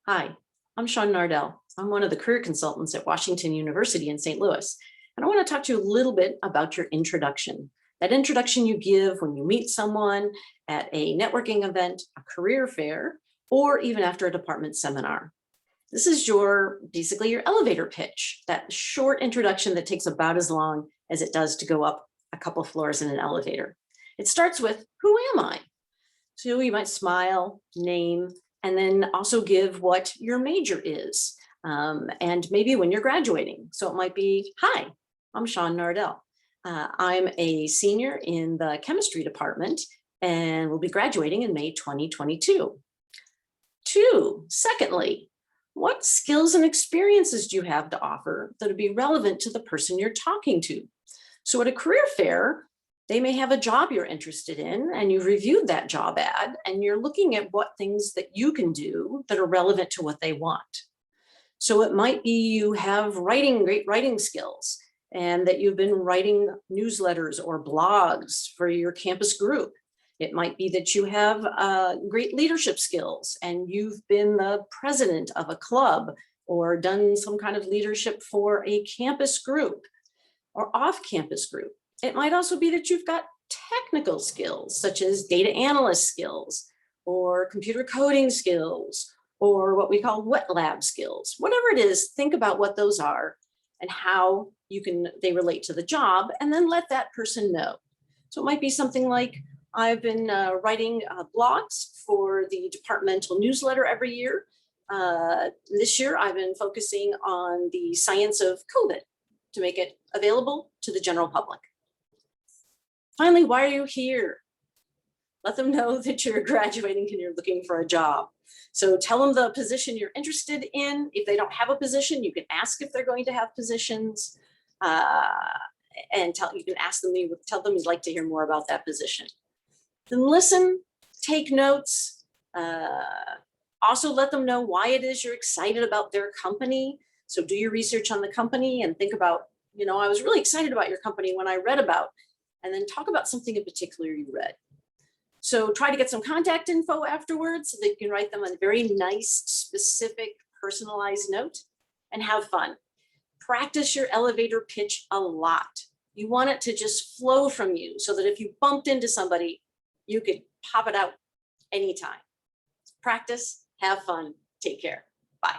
Hi, I'm Sean Nardell. I'm one of the career consultants at Washington University in St. Louis. And I want to talk to you a little bit about your introduction. That introduction you give when you meet someone at a networking event, a career fair, or even after a department seminar. This is basically your elevator pitch, that short introduction that takes about as long as it does to go up a couple floors in an elevator. It starts with, who am I? So you might smile, name, and then also give what your major is, and maybe when you're graduating. So it might be, hi, I'm Sean Nardell. I'm a senior in the chemistry department and will be graduating in May 2022. Secondly, what skills and experiences do you have to offer that would be relevant to the person you're talking to? So at a career fair, they may have a job you're interested in and you've reviewed that job ad and you're looking at what things that you can do that are relevant to what they want. So it might be you have great writing skills and that you've been writing newsletters or blogs for your campus group. It might be that you have great leadership skills and you've been the president of a club or done some kind of leadership for a campus group or off-campus group. It might also be that you've got technical skills, such as data analyst skills, or computer coding skills, or what we call wet lab skills. Whatever it is, think about what those are and how they relate to the job, and then let that person know. So it might be something like, I've been writing blogs for the departmental newsletter every year. This year, I've been focusing on the science of COVID to make it available to the general public. Finally, why are you here? Let them know that you're graduating and you're looking for a job. So tell them the position you're interested in. If they don't have a position, you can ask if they're going to have positions. You can ask them, tell them you'd like to hear more about that position. Then listen, take notes. Also let them know why it is you're excited about their company. So do your research on the company and think about, I was really excited about your company when I read about, and then talk about something in particular you read. So try to get some contact info afterwards so that you can write them a very nice, specific, personalized note and have fun. Practice your elevator pitch a lot. You want it to just flow from you so that if you bumped into somebody, you could pop it out anytime. Practice, have fun, take care. Bye.